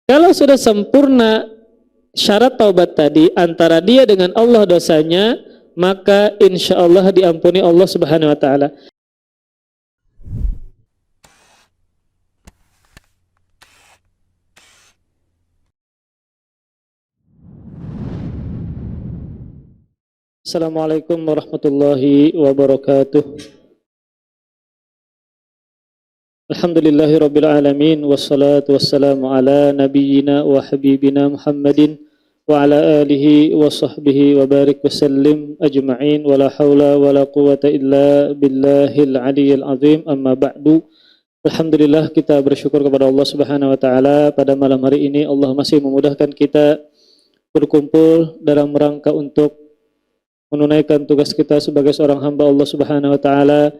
Kalau sudah sempurna syarat taubat tadi antara dia dengan Allah dosanya, maka insya Allah diampuni Allah Subhanahu wa taala. Assalamualaikum warahmatullahi wabarakatuh. Alhamdulillahi rabbil alamin, wassalatu wassalamu ala nabiyyina wa habibina Muhammadin wa ala alihi wa sahbihi wa barik wasallim ajma'in, wa la hawla wa la quwata illa billahil aliyyil azim, amma ba'du. Alhamdulillah, kita bersyukur kepada Allah Subhanahu wa taala pada malam hari ini Allah masih memudahkan kita berkumpul dalam rangka untuk menunaikan tugas kita sebagai seorang hamba Allah Subhanahu wa taala,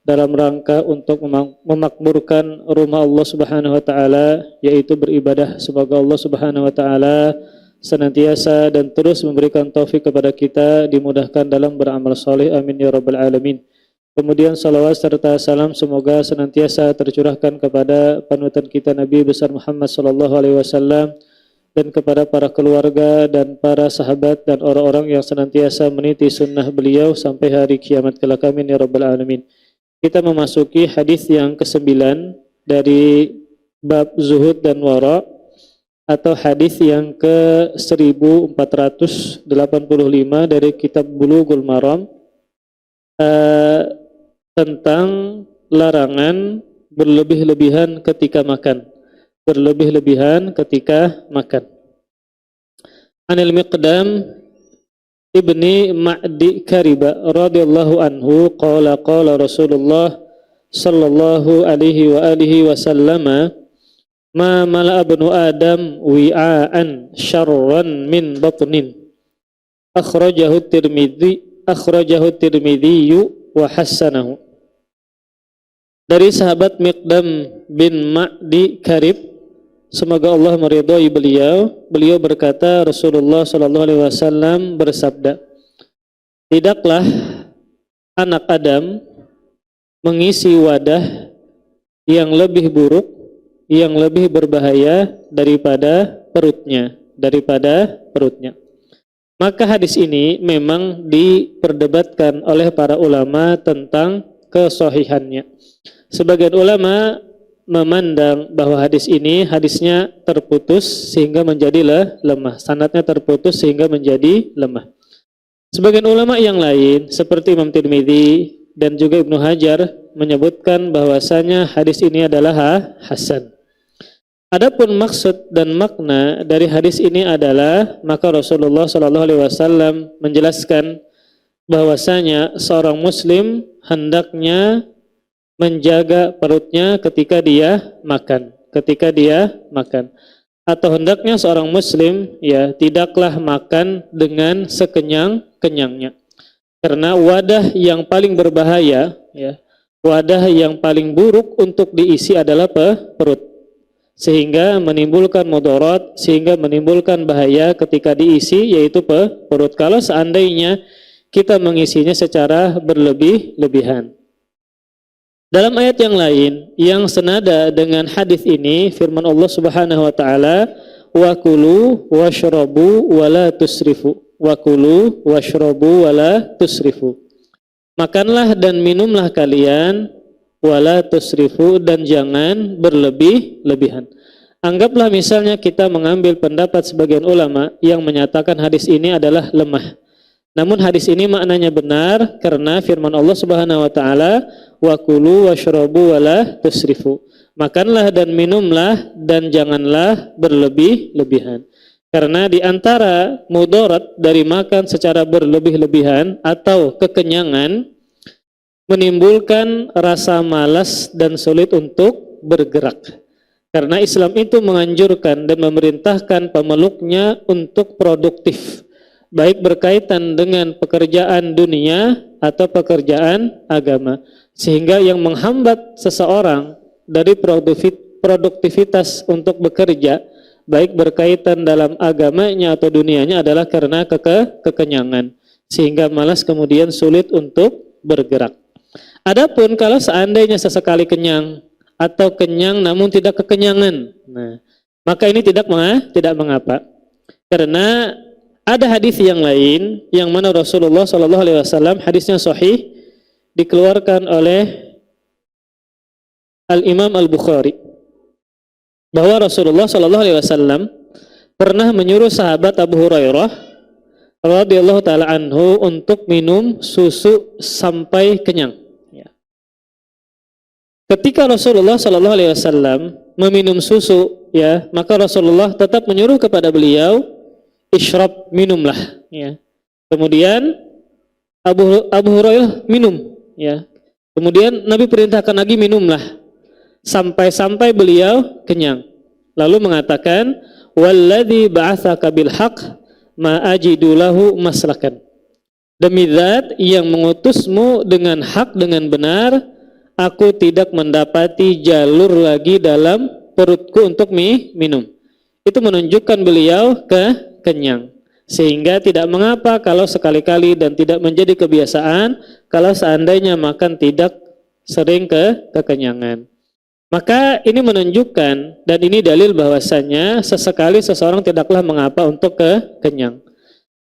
dalam rangka untuk memakmurkan rumah Allah Subhanahu wa taala, yaitu beribadah. Semoga Allah Subhanahu wa taala senantiasa dan terus memberikan taufik kepada kita, dimudahkan dalam beramal saleh, amin ya rabbal alamin. Kemudian salawat serta salam semoga senantiasa tercurahkan kepada panutan kita Nabi besar Muhammad sallallahu alaihi wasallam, dan kepada para keluarga dan para sahabat dan orang-orang yang senantiasa meniti sunnah beliau sampai hari kiamat kelak, amin ya rabbal alamin. Kita memasuki hadis yang ke-9 dari bab zuhud dan wara, atau hadis yang ke-1485 dari kitab Bulughul Maram, tentang larangan berlebih-lebihan ketika makan. Berlebih-lebihan ketika makan. Anil Miqdam Ibni Ma'di Kariba radhiyallahu anhu qala qala Rasulullah sallallahu alaihi wa alihi wasallam, ma mala'a ibnu Adam wi'an syarran min batnin, akhrajahu Tirmidzi wa hassanahu. Dari sahabat Miqdam bin Ma'di Karib, semoga Allah meridhai beliau berkata, Rasulullah sallallahu alaihi wasallam bersabda, tidaklah anak Adam mengisi wadah yang lebih buruk, yang lebih berbahaya daripada perutnya. Maka hadis ini memang diperdebatkan oleh para ulama tentang kesahihannya. Sebagian ulama memandang bahwa hadisnya terputus sehingga menjadi lemah, sanadnya terputus sehingga menjadi lemah. Sebagian ulama yang lain seperti Imam Tirmidzi dan juga Ibnu Hajar menyebutkan bahwasanya hadis ini adalah hasan. Adapun maksud dan makna dari hadis ini adalah, maka Rasulullah sallallahu alaihi wasallam menjelaskan bahwasanya seorang muslim hendaknya menjaga perutnya ketika dia makan, atau hendaknya seorang muslim tidaklah makan dengan sekenyang-kenyangnya, karena wadah yang paling berbahaya, wadah yang paling buruk untuk diisi adalah perut, sehingga menimbulkan mudarat, sehingga menimbulkan bahaya ketika diisi, yaitu perut, kalau seandainya kita mengisinya secara berlebih-lebihan. Dalam ayat yang lain yang senada dengan hadis ini, firman Allah Subhanahu wa taala, wa kulu washrabu wala tusrifu. Wa kulu washrabu wala tusrifu. Makanlah dan minumlah kalian, wala tusrifu, dan jangan berlebih-lebihan. Anggaplah misalnya kita mengambil pendapat sebagian ulama yang menyatakan hadis ini adalah lemah. Namun hadis ini maknanya benar karena firman Allah Subhanahu wa taala, wa kulu washrabu wala tusrifu. Makanlah dan minumlah dan janganlah berlebih-lebihan. Karena di antara mudarat dari makan secara berlebih-lebihan atau kekenyangan, menimbulkan rasa malas dan sulit untuk bergerak. Karena Islam itu menganjurkan dan memerintahkan pemeluknya untuk produktif, baik berkaitan dengan pekerjaan dunia atau pekerjaan agama, sehingga yang menghambat seseorang dari produktivitas untuk bekerja, baik berkaitan dalam agamanya atau dunianya, adalah karena kekenyangan, sehingga malas kemudian sulit untuk bergerak. Adapun kalau seandainya sesekali kenyang atau kenyang namun tidak kekenyangan, nah maka ini tidak mengapa. Karena ada hadis yang lain yang mana Rasulullah Shallallahu Alaihi Wasallam, hadisnya sahih, dikeluarkan oleh Al-Imam Al-Bukhari, bahwa Rasulullah Shallallahu Alaihi Wasallam pernah menyuruh sahabat Abu Hurairah radhiyallahu taala anhu untuk minum susu sampai kenyang. Ketika Rasulullah Shallallahu Alaihi Wasallam meminum susu, ya, maka Rasulullah tetap menyuruh kepada beliau, isyrab, minumlah. Ya. Kemudian Abu Hurairah minum. Ya. Kemudian Nabi perintahkan lagi, minumlah, sampai beliau kenyang. Lalu mengatakan, walladzi ba'atsaka bil haqq ma ajidu lahu maslakan. Demi zat yang mengutusmu dengan hak, dengan benar, aku tidak mendapati jalur lagi dalam perutku untuk minum. Itu menunjukkan beliau kenyang. Sehingga tidak mengapa kalau sekali-kali dan tidak menjadi kebiasaan kalau seandainya makan tidak sering kekenyangan. Maka ini menunjukkan, dan ini dalil bahwasanya sesekali seseorang tidaklah mengapa untuk kenyang.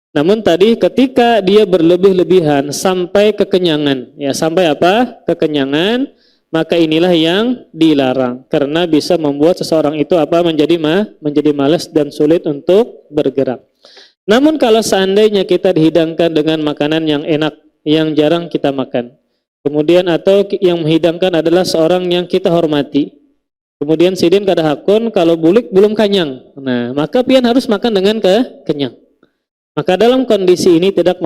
Namun tadi ketika dia berlebih-lebihan sampai kekenyangan, ya sampai apa? Kekenyangan, maka inilah yang dilarang karena bisa membuat seseorang itu apa? Menjadi malas dan sulit untuk bergerak. Namun kalau seandainya kita dihidangkan dengan makanan yang enak, yang jarang kita makan, kemudian atau yang menghidangkan adalah seorang yang kita hormati, kemudian sidin kada hakun kalau bulik belum kenyang, nah maka pian harus makan dengan kenyang. Maka dalam kondisi ini tidak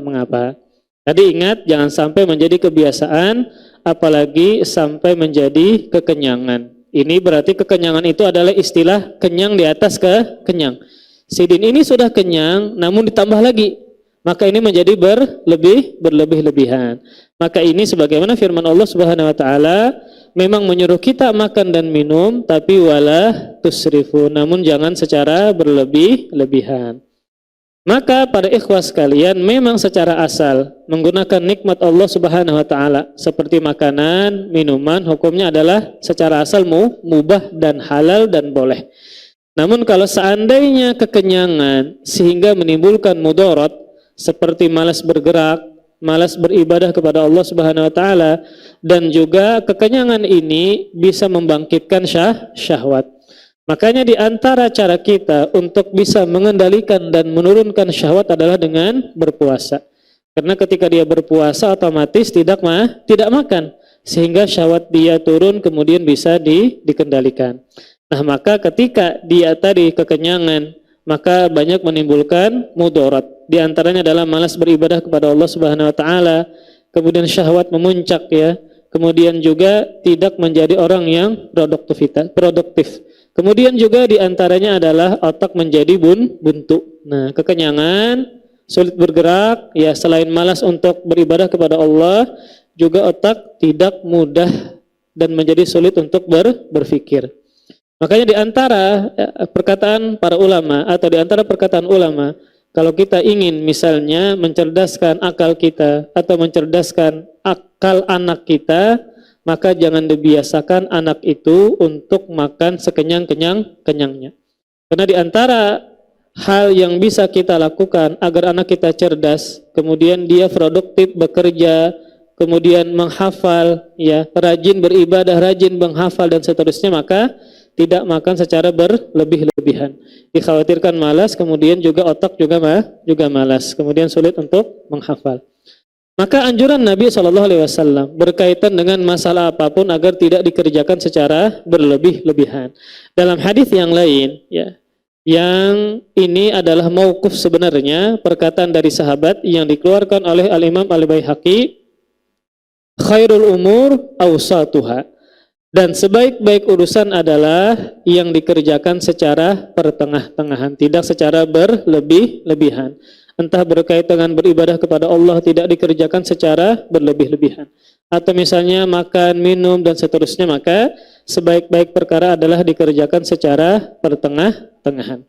mengapa. Tadi ingat, jangan sampai menjadi kebiasaan, apalagi sampai menjadi kekenyangan. Ini berarti kekenyangan itu adalah istilah kenyang di atas kenyang. Sidin ini sudah kenyang, namun ditambah lagi, maka ini menjadi berlebih-lebihan. Maka ini sebagaimana firman Allah Subhanahu Wa Taala, memang menyuruh kita makan dan minum, tapi wala tusrifu, namun jangan secara berlebih-lebihan. Maka para ikhwah sekalian, memang secara asal menggunakan nikmat Allah Subhanahu Wa Taala seperti makanan, minuman, hukumnya adalah secara asal mubah dan halal dan boleh. Namun kalau seandainya kekenyangan sehingga menimbulkan mudarat seperti malas bergerak, malas beribadah kepada Allah Subhanahu Wa Taala, dan juga kekenyangan ini bisa membangkitkan syahwat. Makanya di antara cara kita untuk bisa mengendalikan dan menurunkan syahwat adalah dengan berpuasa. Karena ketika dia berpuasa otomatis tidak makan, sehingga syahwat dia turun kemudian bisa dikendalikan. Nah, maka ketika dia tadi kekenyangan, maka banyak menimbulkan mudarat. Di antaranya adalah malas beribadah kepada Allah Subhanahu Wa Taala, kemudian syahwat memuncak, ya. Kemudian juga tidak menjadi orang yang produktif. Kemudian juga diantaranya adalah otak menjadi buntu. Nah, kekenyangan, sulit bergerak, ya selain malas untuk beribadah kepada Allah, juga otak tidak mudah dan menjadi sulit untuk berpikir. Makanya diantara perkataan para ulama atau diantara perkataan ulama, kalau kita ingin misalnya mencerdaskan akal kita atau mencerdaskan akal anak kita, maka jangan dibiasakan anak itu untuk makan sekenyang-kenyangnya. Karena di antara hal yang bisa kita lakukan agar anak kita cerdas, kemudian dia produktif bekerja, kemudian menghafal, ya, rajin beribadah, rajin menghafal dan seterusnya, maka tidak makan secara berlebih-lebihan. Dikhawatirkan malas, kemudian juga otak juga malas, kemudian sulit untuk menghafal. Maka anjuran Nabi SAW berkaitan dengan masalah apapun agar tidak dikerjakan secara berlebih-lebihan. Dalam hadis yang lain, ya, yang ini adalah mauquf sebenarnya, perkataan dari sahabat yang dikeluarkan oleh Al-Imam Al-Baihaqi, khairul umur awsatuha, dan sebaik-baik urusan adalah yang dikerjakan secara pertengah-tengahan, tidak secara berlebih-lebihan. Entah berkaitan dengan beribadah kepada Allah tidak dikerjakan secara berlebih-lebihan, atau misalnya makan, minum dan seterusnya, maka sebaik-baik perkara adalah dikerjakan secara pertengah-tengahan.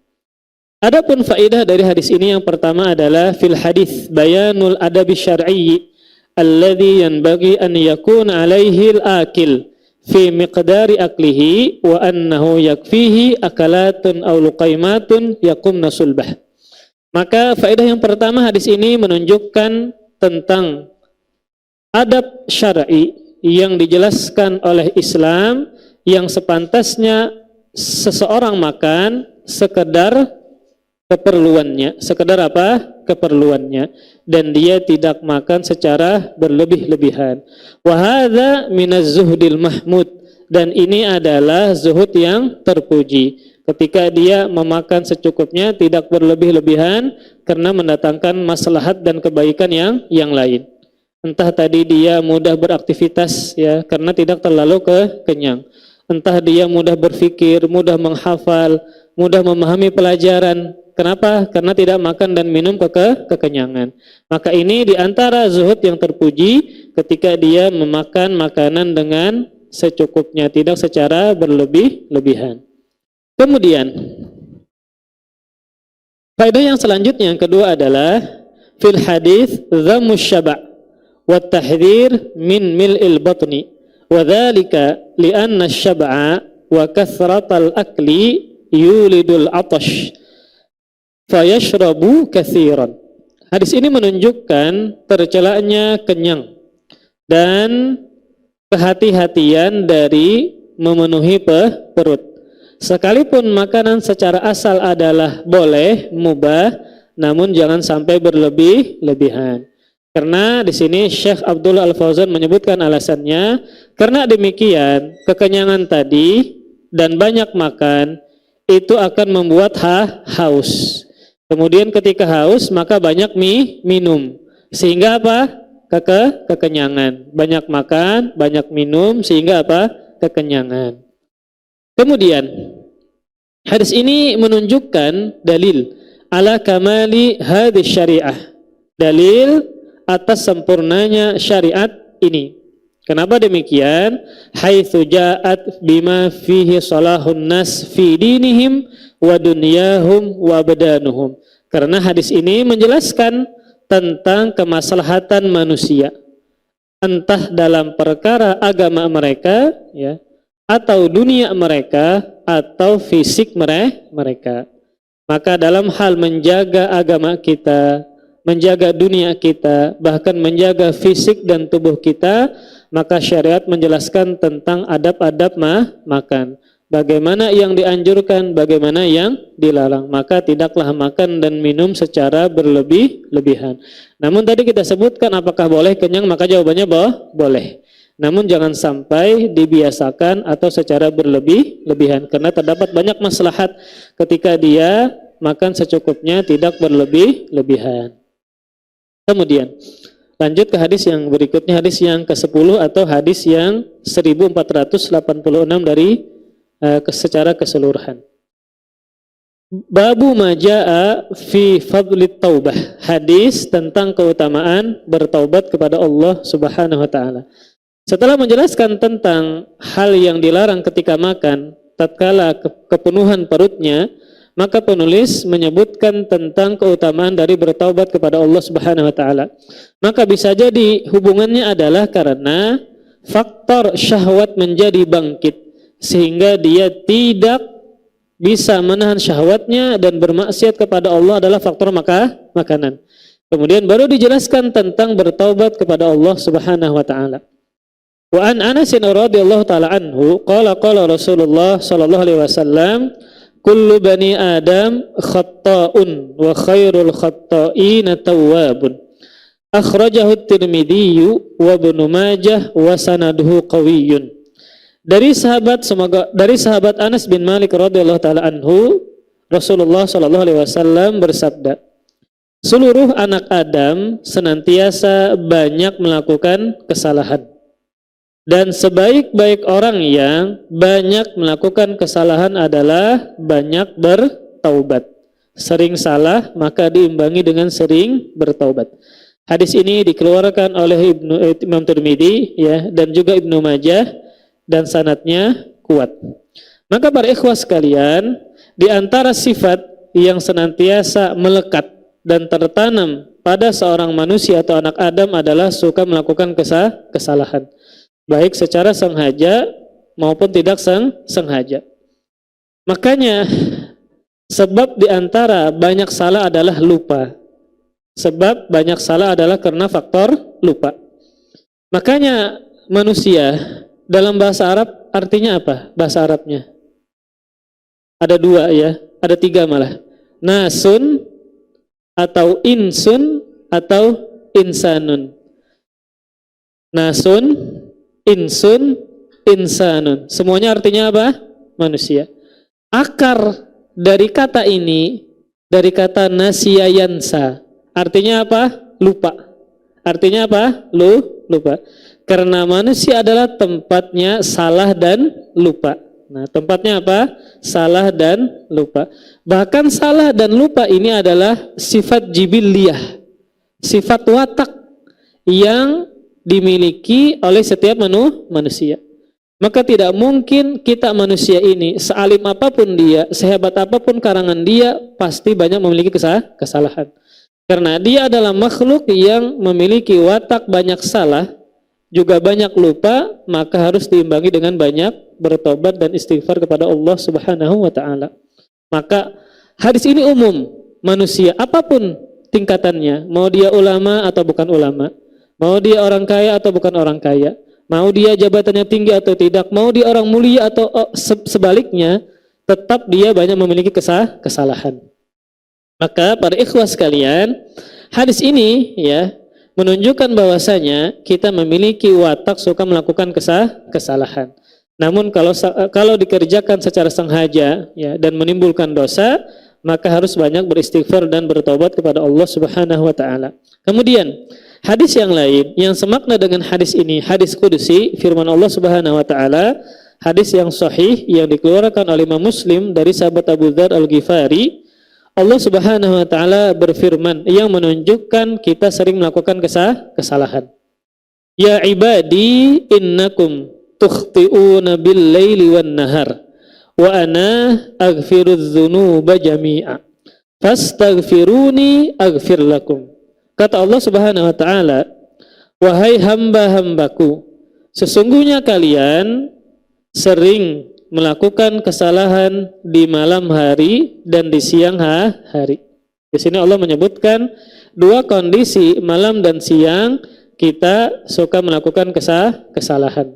Adapun faedah dari hadis ini, yang pertama adalah fil hadis bayanul adabi syar'i alladhi yanbaghi an yakuna alaihi al-akil fi miqdari aklihi wa annahu yakfihi akalatun aw luqaimatun yaqumna sulbah. Maka faedah yang pertama, hadis ini menunjukkan tentang adab syar'i yang dijelaskan oleh Islam yang sepantasnya seseorang makan sekedar keperluannya, sekedar apa? Keperluannya, dan dia tidak makan secara berlebih-lebihan. Wa hadza minaz zuhdil mahmud, dan ini adalah zuhud yang terpuji. Ketika dia memakan secukupnya, tidak berlebih-lebihan karena mendatangkan maslahat dan kebaikan yang lain. Entah tadi dia mudah beraktivitas ya karena tidak terlalu kenyang. Entah dia mudah berpikir, mudah menghafal, mudah memahami pelajaran. Kenapa? Karena tidak makan dan minum kekenyangan. Maka ini diantara zuhud yang terpuji ketika dia memakan makanan dengan secukupnya, tidak secara berlebih-lebihan. Kemudian, faedah yang selanjutnya yang kedua adalah fil hadis dhammus syaba' wa tahdhir min mil'il batni wa dzalika li'anna asy-syab'a wa kathratal akli yulidul 'atash fayashrabu katsiran. Hadis ini menunjukkan tercelanya kenyang dan kehati-hatian dari memenuhi perut. Sekalipun makanan secara asal adalah boleh, mubah, namun jangan sampai berlebih-lebihan. Karena di sini Syekh Abdullah Al-Fauzan menyebutkan alasannya, karena demikian kekenyangan tadi dan banyak makan itu akan membuat haus. Kemudian ketika haus maka banyak minum. Sehingga apa? Kekenyangan. Banyak makan, banyak minum sehingga apa? Kekenyangan. Kemudian hadis ini menunjukkan dalil ala kamali hadis syariah, dalil atas sempurnanya syariat ini. Kenapa demikian? Haitsu ja'at bima fihi salahun nas fi dinihim wa dunyahum wa badanuhum. Karena hadis ini menjelaskan tentang kemaslahatan manusia, entah dalam perkara agama mereka ya, atau dunia mereka, atau fisik mereka. Maka dalam hal menjaga agama kita, menjaga dunia kita, bahkan menjaga fisik dan tubuh kita, maka syariat menjelaskan tentang adab-adab makan. Bagaimana yang dianjurkan, bagaimana yang dilarang. Maka tidaklah makan dan minum secara berlebih-lebihan. Namun tadi kita sebutkan apakah boleh kenyang, maka jawabannya boleh. Namun jangan sampai dibiasakan atau secara berlebih-lebihan karena terdapat banyak maslahat ketika dia makan secukupnya, tidak berlebih-lebihan. Kemudian lanjut ke hadis yang berikutnya, hadis yang ke-10 atau hadis yang 1486 dari secara keseluruhan. Babu majaa fi fadlit taubah, hadis tentang keutamaan bertaubat kepada Allah Subhanahu wa taala. Setelah menjelaskan tentang hal yang dilarang ketika makan, tatkala kepenuhan perutnya, maka penulis menyebutkan tentang keutamaan dari bertaubat kepada Allah Subhanahu wa taala. Maka bisa jadi hubungannya adalah karena faktor syahwat menjadi bangkit sehingga dia tidak bisa menahan syahwatnya dan bermaksiat kepada Allah adalah faktor makanan. Kemudian baru dijelaskan tentang bertaubat kepada Allah Subhanahu wa taala. Wa an Anas radhiyallahu taala anhu qala Rasulullah sallallahu alaihi wasallam kullu bani Adam khatta'un wa khairul khatta'ina tawwabun. Akhrajahu at-Tirmidzi wa Ibnu Majah wa sanaduhu qawiyyun. Dari sahabat Anas bin Malik radhiyallahu taala anhu, Rasulullah sallallahu alaihi wasallam bersabda, seluruh anak Adam senantiasa banyak melakukan kesalahan. Dan sebaik-baik orang yang banyak melakukan kesalahan adalah banyak bertaubat. Sering salah maka diimbangi dengan sering bertaubat. Hadis ini dikeluarkan oleh Imam Tirmidzi ya, dan juga Ibnu Majah dan sanadnya kuat. Maka para ikhwah sekalian, di antara sifat yang senantiasa melekat dan tertanam pada seorang manusia atau anak Adam adalah suka melakukan kesalahan. Baik secara sengaja maupun tidak sengaja. Makanya sebab di antara banyak salah adalah lupa. Sebab banyak salah adalah karena faktor lupa. Makanya manusia dalam bahasa Arab artinya apa? Bahasa Arabnya ada dua ya, ada tiga malah. Nasun atau insun atau insanun. Nasun, insun, insanun. Semuanya artinya apa? Manusia. Akar dari kata ini, dari kata nasiya yansa, artinya apa? Lupa. Artinya apa? Lupa. Karena manusia adalah tempatnya salah dan lupa. Nah, tempatnya apa? Salah dan lupa. Bahkan salah dan lupa ini adalah sifat jibiliyah, sifat watak yang dimiliki oleh setiap manusia. Maka tidak mungkin kita manusia ini, sealim apapun dia, sehebat apapun karangan dia, pasti banyak memiliki kesalahan. Karena dia adalah makhluk yang memiliki watak banyak salah, juga banyak lupa, maka harus diimbangi dengan banyak bertobat dan istighfar kepada Allah Subhanahu wa taala. Maka hadis ini umum, manusia apapun tingkatannya, mau dia ulama atau bukan ulama, mau dia orang kaya atau bukan orang kaya, mau dia jabatannya tinggi atau tidak, mau dia orang mulia atau sebaliknya, tetap dia banyak memiliki kesalahan. Maka para ikhwah sekalian, hadis ini ya menunjukkan bahwasanya kita memiliki watak suka melakukan kesalahan. Namun kalau dikerjakan secara sengaja ya dan menimbulkan dosa, maka harus banyak beristighfar dan bertobat kepada Allah Subhanahu wa taala. Kemudian hadis yang lain yang semakna dengan hadis ini, hadis kudusi, firman Allah Subhanahu wa taala, hadis yang sahih yang dikeluarkan oleh Imam Muslim dari sahabat Abu Dzar Al-Ghifari. Allah Subhanahu wa taala berfirman yang menunjukkan kita sering melakukan kesalahan. Ya ibadi innakum tukhti'una bil-laili wan-nahar wa ana aghfirudz dzunuba jami'a fastaghfiruni aghfir lakum. Kata Allah Subhanahu wa taala, wahai hamba-hambaku, sesungguhnya kalian sering melakukan kesalahan di malam hari dan di siang hari. Di sini Allah menyebutkan dua kondisi, malam dan siang kita suka melakukan kesalahan.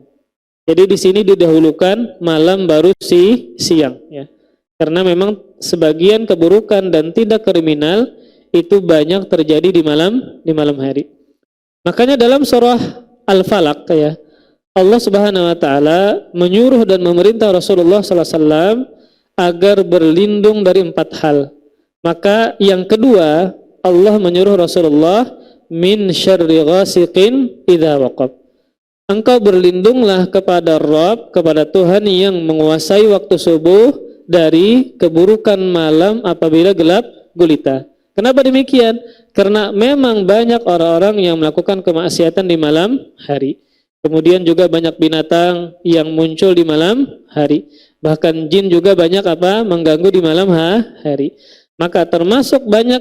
Jadi di sini didahulukan malam baru siang ya. Karena memang sebagian keburukan dan tindak kriminal itu banyak terjadi di malam hari. Makanya dalam surah Al-Falaq ya, Allah Subhanahu wa taala menyuruh dan memerintah Rasulullah sallallahu alaihi wasallam agar berlindung dari 4 hal. Maka yang kedua, Allah menyuruh Rasulullah min syarri ghasiqin idza waqab. Engkau berlindunglah kepada Rabb, kepada Tuhan yang menguasai waktu subuh dari keburukan malam apabila gelap gulita. Kenapa demikian? Karena memang banyak orang-orang yang melakukan kemaksiatan di malam hari. Kemudian juga banyak binatang yang muncul di malam hari. Bahkan jin juga banyak mengganggu di malam hari. Maka termasuk banyak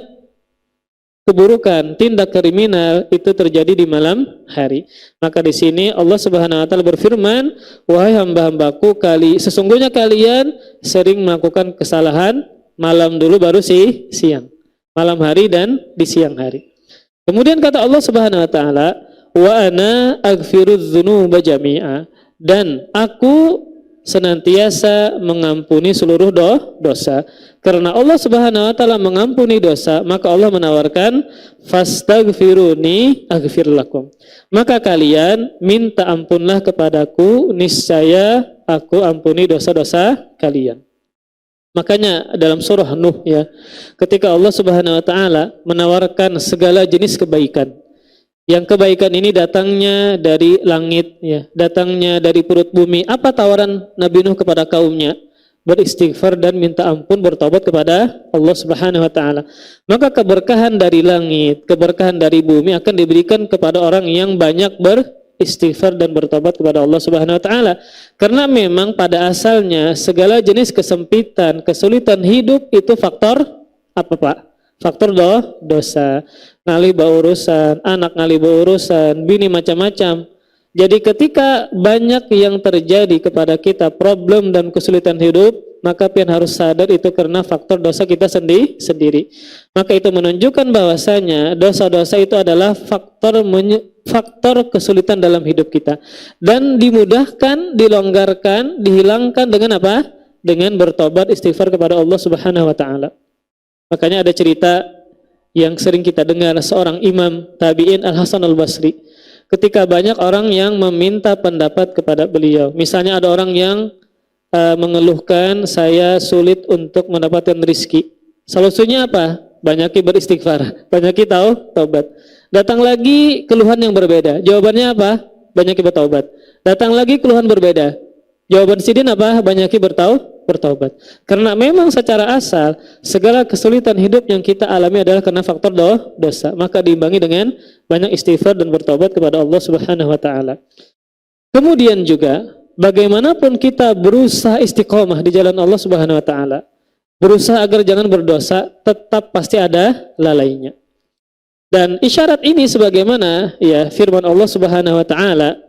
keburukan, tindak kriminal itu terjadi di malam hari. Maka di sini Allah Subhanahu wa taala berfirman, wahai hamba-hambaku, sesungguhnya kalian sering melakukan kesalahan malam dulu baru siang. Malam hari dan di siang hari. Kemudian kata Allah Subhanahu wa taala, wa ana aghfirudz dzunuba jami'a, dan aku senantiasa mengampuni seluruh dosa. Karena Allah Subhanahu wa taala mengampuni dosa, maka Allah menawarkan fastaghfiruni aghfir lakum. Maka kalian minta ampunlah kepadaku, niscaya aku ampuni dosa-dosa kalian. Makanya dalam surah Nuh ya, ketika Allah Subhanahu wa taala menawarkan segala jenis kebaikan, yang kebaikan ini datangnya dari langit ya, datangnya dari perut bumi. Apa tawaran Nabi Nuh kepada kaumnya? Beristighfar dan minta ampun, bertobat kepada Allah Subhanahu wa taala. Maka keberkahan dari langit, keberkahan dari bumi akan diberikan kepada orang yang banyak beristighfar dan bertobat kepada Allah Subhanahu wa taala. Karena memang pada asalnya segala jenis kesempitan, kesulitan hidup itu faktor apa, Pak? Faktor dosa. Ngalih bawa urusan, anak ngalih bawa urusan, bini macam-macam. Jadi ketika banyak yang terjadi kepada kita problem dan kesulitan hidup, maka pian harus sadar itu karena faktor dosa kita sendiri. Maka itu menunjukkan bahwasanya dosa-dosa itu adalah faktor kesulitan dalam hidup kita. Dan dimudahkan, dilonggarkan, dihilangkan dengan apa? Dengan bertobat istighfar kepada Allah Subhanahu wa taala. Makanya ada cerita yang sering kita dengar seorang imam tabi'in Al-Hasan Al-Basri. Ketika banyak orang yang meminta pendapat kepada beliau. Misalnya ada orang yang mengeluhkan saya sulit untuk mendapatkan rizki. Solusinya apa? Banyaki beristighfar, banyaki taubat. Datang lagi keluhan yang berbeda. Jawabannya apa? Banyaki bertaubat. Datang lagi keluhan berbeda. Jawaban sidin apa? Banyaki bertaubat. Karena memang secara asal segala kesulitan hidup yang kita alami adalah karena faktor dosa. Maka diimbangi dengan banyak istighfar dan bertaubat kepada Allah Subhanahu wa taala. Kemudian juga bagaimanapun kita berusaha istiqomah di jalan Allah Subhanahu wa taala, berusaha agar jangan berdosa, tetap pasti ada lalainya. Dan isyarat ini sebagaimana ya firman Allah Subhanahu wa taala,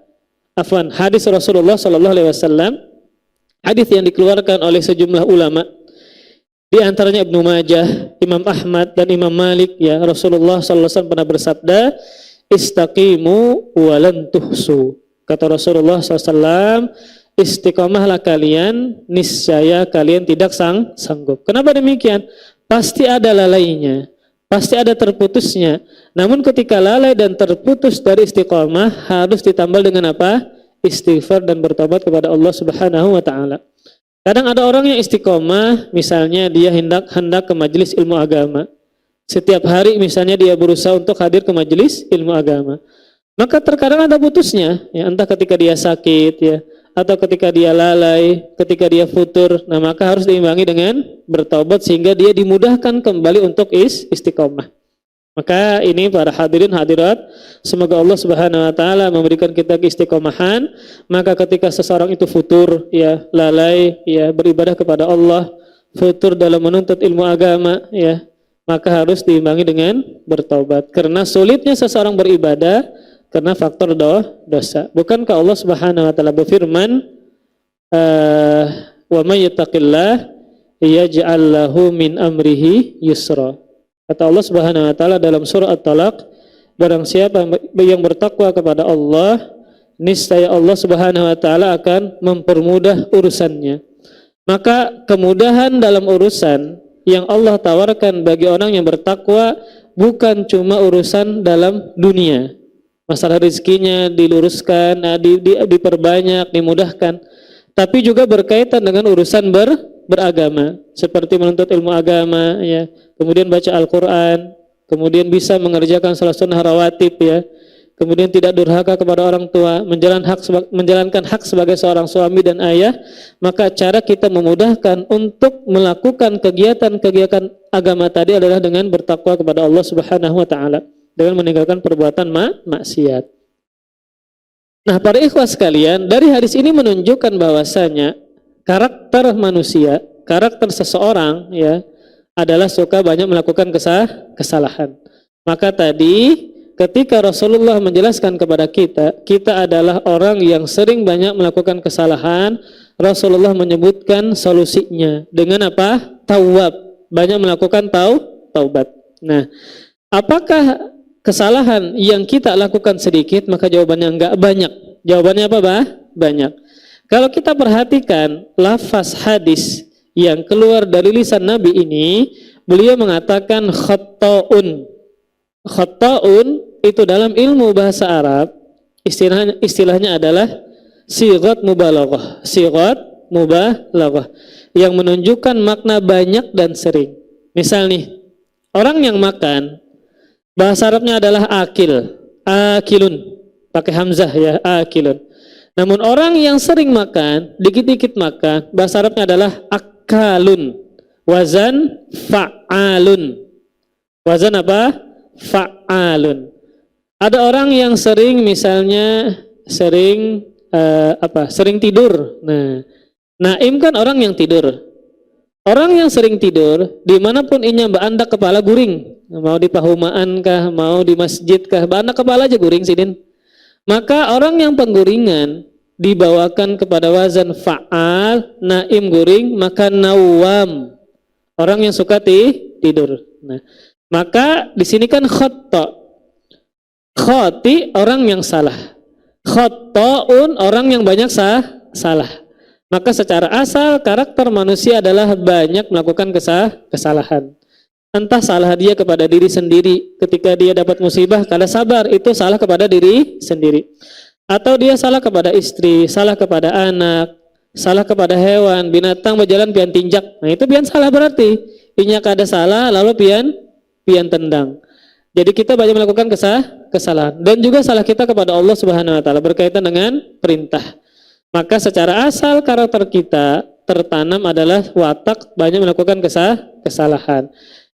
hadis Rasulullah sallallahu alaihi wasallam, hadis yang dikeluarkan oleh sejumlah ulama, di antaranya Ibnu Majah, Imam Ahmad dan Imam Malik, ya Rasulullah sallallahu alaihi wasallam pernah bersabda, istaqimu walan tuhsu. Kata Rasulullah SAW, istiqomahlah kalian, niscaya kalian tidak sanggup. Kenapa demikian? Pasti ada lalainya, pasti ada terputusnya. Namun ketika lalai dan terputus dari istiqomah, harus ditambal dengan apa? Istighfar dan bertobat kepada Allah Subhanahu wa taala. Kadang ada orang yang istiqomah, misalnya dia hendak ke majelis ilmu agama. Setiap hari misalnya dia berusaha untuk hadir ke majelis ilmu agama. Maka terkadang ada putusnya, ya, entah ketika dia sakit, ya, atau ketika dia lalai, ketika dia futur. Nah, maka harus diimbangi dengan bertobat sehingga dia dimudahkan kembali untuk istiqomah. Maka ini para hadirin hadirat, semoga Allah Subhanahu wa taala memberikan kita keistiqomahan. Maka ketika seseorang itu futur, ya, lalai, ya, beribadah kepada Allah, futur dalam menuntut ilmu agama, ya, maka harus diimbangi dengan bertobat. Karena sulitnya seseorang beribadah karena faktor dosa. Bukankah Allah Subhanahu wa taala berfirman, wa may yattaqillah yaj'al lahu min amrihi yusra. Kata Allah Subhanahu wa taala dalam surah At-Talaq, barang siapa yang bertakwa kepada Allah, niscaya Allah Subhanahu wa taala akan mempermudah urusannya. Maka kemudahan dalam urusan yang Allah tawarkan bagi orang yang bertakwa bukan cuma urusan dalam dunia. Masalah rezekinya diluruskan, diperbanyak, dimudahkan. Tapi juga berkaitan dengan urusan beragama, seperti menuntut ilmu agama, ya, kemudian baca Al-Quran, kemudian bisa mengerjakan salat sunnah rawatib, ya, kemudian tidak durhaka kepada orang tua, menjalankan hak sebagai seorang suami dan ayah. Maka cara kita memudahkan untuk melakukan kegiatan-kegiatan agama tadi adalah dengan bertakwa kepada Allah Subhanahu wa taala, dengan meninggalkan perbuatan maksiat. Nah, para ikhwah sekalian, dari hadis ini menunjukkan bahwasanya karakter manusia, karakter seseorang, ya, adalah suka banyak melakukan kesalahan. Maka tadi ketika Rasulullah menjelaskan kepada kita adalah orang yang sering banyak melakukan kesalahan, Rasulullah menyebutkan solusinya dengan apa? Tawab, banyak melakukan taubat. Nah, apakah kesalahan yang kita lakukan sedikit? Maka jawabannya enggak banyak. Jawabannya apa, banyak. Kalau kita perhatikan lafaz hadis yang keluar dari lisan Nabi ini, beliau mengatakan khatta'un. Khatta'un itu dalam ilmu bahasa Arab istilahnya adalah sighat mubalaghah. Sighat mubalaghah yang menunjukkan makna banyak dan sering. Misal nih, orang yang makan, bahasa Arabnya adalah akilun, pakai hamzah, ya, akilun. Namun orang yang sering makan, dikit-dikit makan, bahasa Arabnya adalah akalun, wazan fa'alun. Wazan apa? Fa'alun. Ada orang yang sering, misalnya sering sering tidur. Nah, naim kan orang yang tidur. Orang yang sering tidur, dimanapun inya beandak kepala guring. Mau di pahumaan kah, mau di masjid kah, beandak kepala aja guring sidin. Maka orang yang pengguringan dibawakan kepada wazan fa'al, naim guring, maka nawam. Orang yang suka tidur. Nah, maka di sini kan khotta. Khoti orang yang salah. Khotta'un orang yang banyak salah. Maka secara asal karakter manusia adalah banyak melakukan kesalahan. Entah salah dia kepada diri sendiri ketika dia dapat musibah, kada sabar, itu salah kepada diri sendiri. Atau dia salah kepada istri, salah kepada anak, salah kepada hewan, binatang berjalan pian tinjak. Nah itu pian salah berarti. Inya kada salah lalu pian tendang. Jadi kita banyak melakukan kesalahan. Dan juga salah kita kepada Allah Subhanahu wa taala berkaitan dengan perintah. Maka secara asal karakter kita tertanam adalah watak banyak melakukan kesalahan.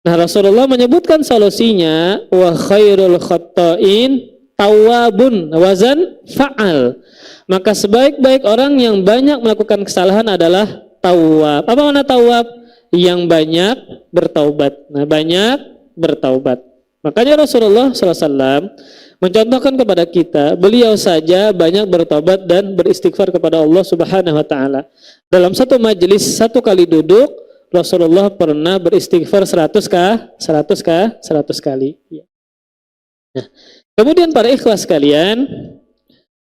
Nah Rasulullah menyebutkan solusinya wa khairul khatta'in tawabun wazan fa'al. Maka sebaik-baik orang yang banyak melakukan kesalahan adalah tawab. Apa makna tawab? Yang banyak bertaubat. Nah banyak bertaubat. Makanya Rasulullah SAW mencontohkan kepada kita, beliau saja banyak bertaubat dan beristighfar kepada Allah Subhanahu wa taala. Dalam satu majelis, satu kali duduk, Rasulullah pernah beristighfar 100 kali. Nah, kemudian para ikhwas sekalian,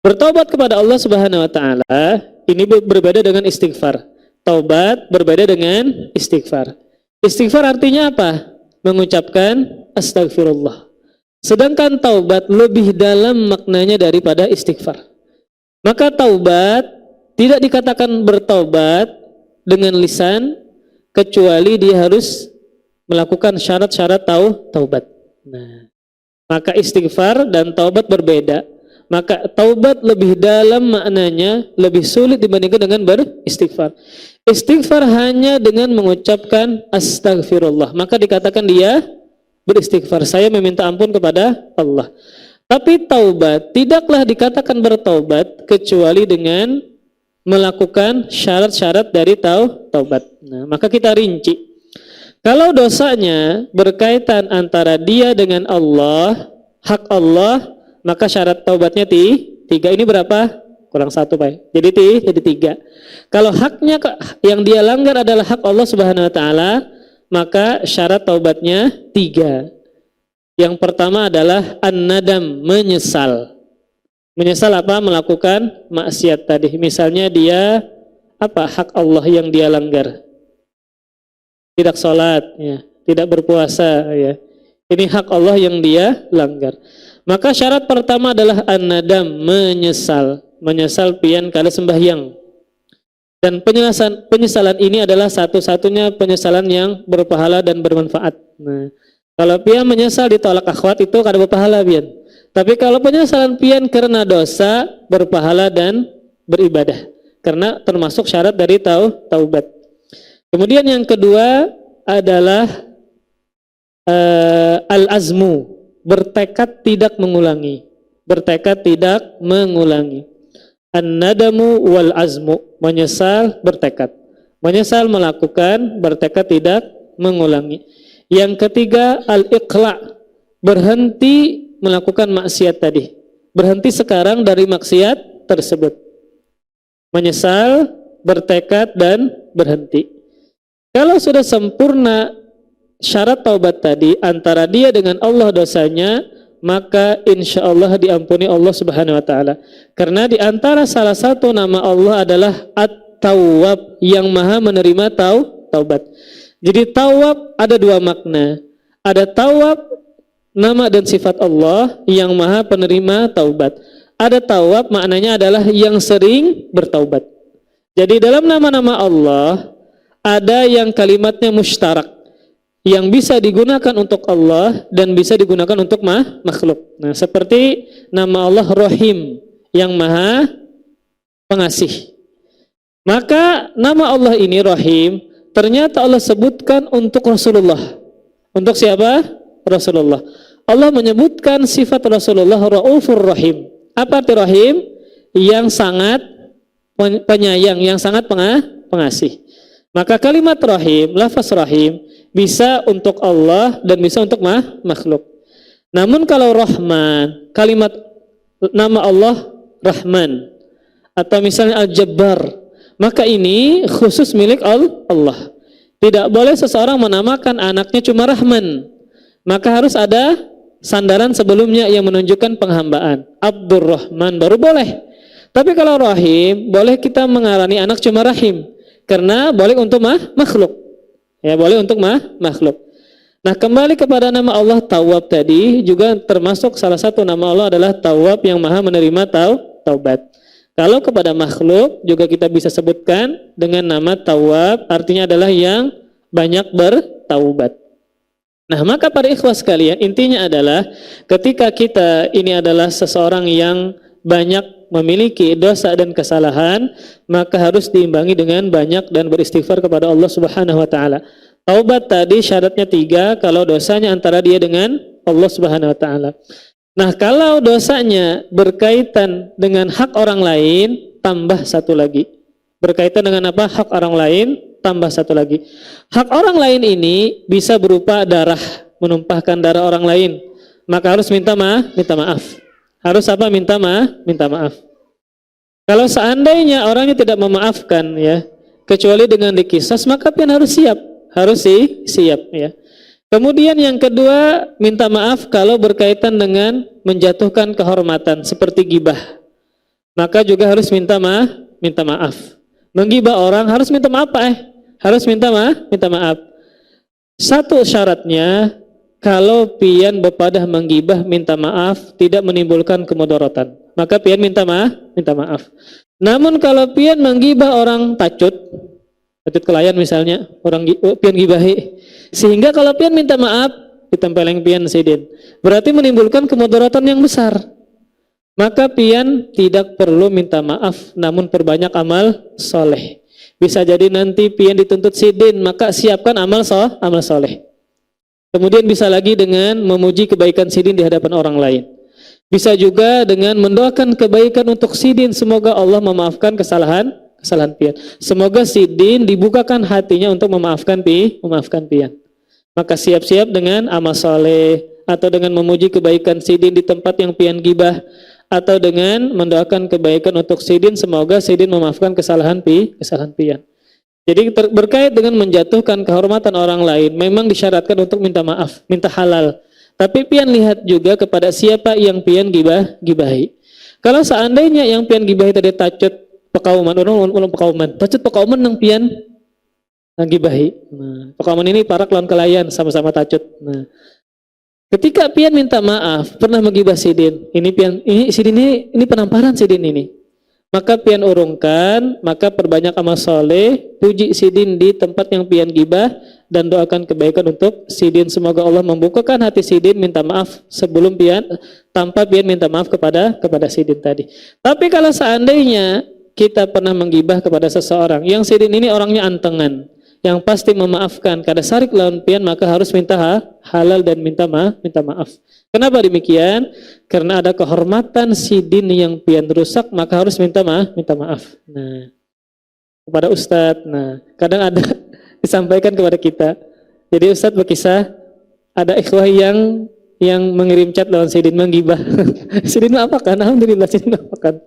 bertaubat kepada Allah Subhanahu wa taala ini berbeda dengan istighfar. Taubat berbeda dengan istighfar. Istighfar artinya apa? Mengucapkan astagfirullah. Sedangkan taubat lebih dalam maknanya daripada istighfar. Maka taubat tidak dikatakan bertaubat dengan lisan kecuali dia harus melakukan syarat-syarat taubat. Nah, maka istighfar dan taubat berbeda. Maka taubat lebih dalam maknanya, lebih sulit dibandingkan dengan beristighfar. Istighfar hanya dengan mengucapkan astagfirullah, maka dikatakan dia beristighfar, saya meminta ampun kepada Allah. Tapi taubat tidaklah dikatakan bertaubat kecuali dengan melakukan syarat-syarat dari taubat. Nah, maka kita rinci. Kalau dosanya berkaitan antara dia dengan Allah, hak Allah, maka syarat taubatnya tiga. Ini berapa? Kurang satu, Pak. Jadi 3. Kalau haknya yang dia langgar adalah hak Allah Subhanahu wa taala, maka syarat taubatnya 3. Yang pertama adalah an-nadam, menyesal. Menyesal apa? Melakukan maksiat tadi. Misalnya dia apa? Hak Allah yang dia langgar. Tidak sholat, ya. Tidak berpuasa, ya. Ini hak Allah yang dia langgar. Maka syarat pertama adalah an-nadam, menyesal. Menyesal pian kada sembahyang. Dan penyesalan ini adalah satu-satunya penyesalan yang berpahala dan bermanfaat. Nah, kalau pian menyesal ditolak akhwat itu kada berpahala pian. Tapi kalau penyesalan pian karena dosa, berpahala dan beribadah. Karena termasuk syarat dari taubat. Kemudian yang kedua adalah al-azmu, bertekad tidak mengulangi. Bertekad tidak mengulangi. An-nadamu wal azmu, menyesal, bertekad. Menyesal melakukan, bertekad tidak mengulangi. Yang ketiga al-iqla, berhenti melakukan maksiat tadi. Berhenti sekarang dari maksiat tersebut. Menyesal, bertekad dan berhenti. Kalau sudah sempurna syarat taubat tadi antara dia dengan Allah dosanya, maka insya Allah diampuni Allah Subhanahu wa taala. Karena di antara salah satu nama Allah adalah At-Tawwab, yang maha menerima taubat. Jadi tawab ada 2 makna. Ada tawab nama dan sifat Allah yang maha penerima taubat. Ada tawab maknanya adalah yang sering bertaubat. Jadi dalam nama-nama Allah ada yang kalimatnya mustarak, yang bisa digunakan untuk Allah dan bisa digunakan untuk makhluk. Nah, seperti nama Allah Rahim, yang maha pengasih. Maka nama Allah ini Rahim, ternyata Allah sebutkan untuk Rasulullah. Untuk siapa? Rasulullah. Allah menyebutkan sifat Rasulullah Raufur Rahim. Apa arti Rahim? Yang sangat penyayang, yang sangat pengasih. Maka kalimat Rahim, lafaz Rahim bisa untuk Allah dan bisa untuk makhluk. Namun kalau Rahman, kalimat nama Allah Rahman atau misalnya Al-Jabbar, maka ini khusus milik Allah. Tidak boleh seseorang menamakan anaknya cuma Rahman, maka harus ada sandaran sebelumnya yang menunjukkan penghambaan. Abdurrahman baru boleh. Tapi kalau Rahim, boleh kita mengarani anak cuma Rahim, karena boleh untuk makhluk. Ya, boleh untuk makhluk. Nah, kembali kepada nama Allah Tawwab tadi, juga termasuk salah satu nama Allah adalah Tawwab yang maha menerima taubat. Kalau kepada makhluk juga kita bisa sebutkan dengan nama Tawwab, artinya adalah yang banyak bertaubat. Nah, maka para ikhwas sekalian, intinya adalah ketika kita ini adalah seseorang yang banyak memiliki dosa dan kesalahan, maka harus diimbangi dengan banyak dan beristighfar kepada Allah Subhanahu wa taala. Taubat tadi syaratnya 3, kalau dosanya antara dia dengan Allah Subhanahu wa taala. Nah, kalau dosanya berkaitan dengan hak orang lain, tambah satu lagi. Berkaitan dengan apa? Hak orang lain, tambah satu lagi. Hak orang lain ini bisa berupa darah, menumpahkan darah orang lain. Maka harus minta maaf. Harus apa? Minta maaf. Kalau seandainya orangnya tidak memaafkan ya, kecuali dengan dikisas, maka pian harus siap. Harus siap ya. Kemudian yang kedua, minta maaf kalau berkaitan dengan menjatuhkan kehormatan seperti gibah. Maka juga harus minta maaf. Menggibah orang harus minta maaf, harus minta maaf. Satu syaratnya, kalau pian bepadah menggibah minta maaf tidak menimbulkan kemudaratan, maka pian minta maaf. Namun kalau pian menggibah orang tacut kelayan misalnya, orang pian gibahi, sehingga kalau pian minta maaf ditempeleng pian sidin, berarti menimbulkan kemudaratan yang besar. Maka pian tidak perlu minta maaf, namun perbanyak amal soleh. Bisa jadi nanti pian dituntut sidin, maka siapkan amal soleh. Kemudian bisa lagi dengan memuji kebaikan sidin di hadapan orang lain. Bisa juga dengan mendoakan kebaikan untuk sidin, semoga Allah memaafkan kesalahan pian. Semoga sidin dibukakan hatinya untuk memaafkan pian. Maka siap-siap dengan amal soleh, atau dengan memuji kebaikan sidin di tempat yang pian gibah, atau dengan mendoakan kebaikan untuk sidin, semoga sidin memaafkan kesalahan pian. Jadi berkait dengan menjatuhkan kehormatan orang lain, memang disyaratkan untuk minta maaf, minta halal. Tapi pian lihat juga kepada siapa yang pian gibahi. Kalau seandainya yang pian gibahi tadi tacut pekauman, orang pekauman, tacut pekauman nang pian gibahi. Nah, pekauman ini para lawan kelayan sama-sama tacut. Nah, ketika pian minta maaf, pernah menggibah sidin, ini penamparan sidin ini. Maka pian urungkan, maka perbanyak amal soleh, puji sidin di tempat yang pian gibah, dan doakan kebaikan untuk sidin. Semoga Allah membukakan hati sidin minta maaf sebelum pian, tanpa pian minta maaf kepada sidin tadi. Tapi kalau seandainya kita pernah menggibah kepada seseorang, yang sidin ini orangnya antengan, yang pasti memaafkan, kada sarik lawan pian, maka harus minta halal dan minta maaf. Kenapa demikian? Karena ada kehormatan sidin yang pian rusak, maka harus minta maaf. Nah, kepada Ustadz, nah kadang ada disampaikan kepada kita. Jadi Ustadz berkisah, ada ikhwah yang mengirim chat lawan sidin menggibah. Sidin apakan? Alhamdulillah sidin apakan.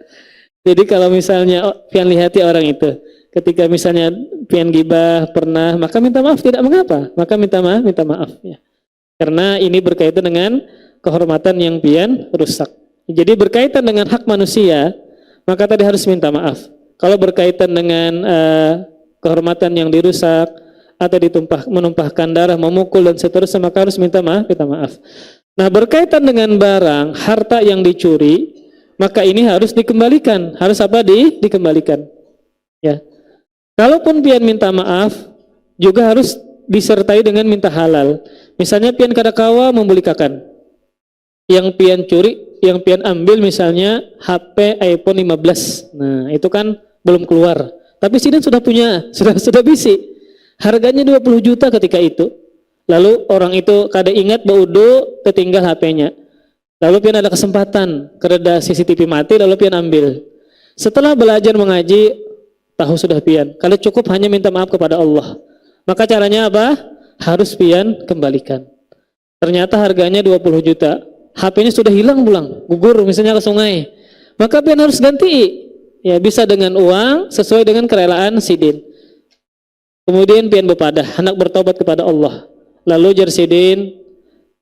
Jadi kalau misalnya pian lihati orang itu, ketika misalnya pian gibah pernah, maka minta maaf, tidak mengapa, maka minta maaf ya. Karena ini berkaitan dengan kehormatan yang pian rusak. Jadi berkaitan dengan hak manusia, maka tadi harus minta maaf. Kalau berkaitan dengan kehormatan yang dirusak atau menumpahkan darah, memukul dan seterusnya, maka harus minta maaf. Nah, berkaitan dengan barang, harta yang dicuri, maka ini harus dikembalikan. Harus apa? Dikembalikan. Ya. Kalaupun pian minta maaf, juga harus disertai dengan minta halal. Misalnya pian kadakawa membulikakan, yang pian curi, yang pian ambil misalnya HP iPhone 15. Nah, itu kan belum keluar. Tapi sidin sudah punya, sudah bisi. Harganya 20 juta ketika itu. Lalu orang itu kada ingat baudu, ketinggal HP-nya. Lalu pian ada kesempatan, kereda CCTV mati, lalu pian ambil. Setelah belajar mengaji, tahu sudah pian. Kalau cukup hanya minta maaf kepada Allah. Maka caranya apa? Harus pian kembalikan. Ternyata harganya 20 juta. HP-nya sudah hilang pulang, gugur misalnya ke sungai, maka pian harus ganti. Ya, bisa dengan uang sesuai dengan kerelaan sidin. Kemudian pian bepadah, hendak bertobat kepada Allah. Lalu jar sidin,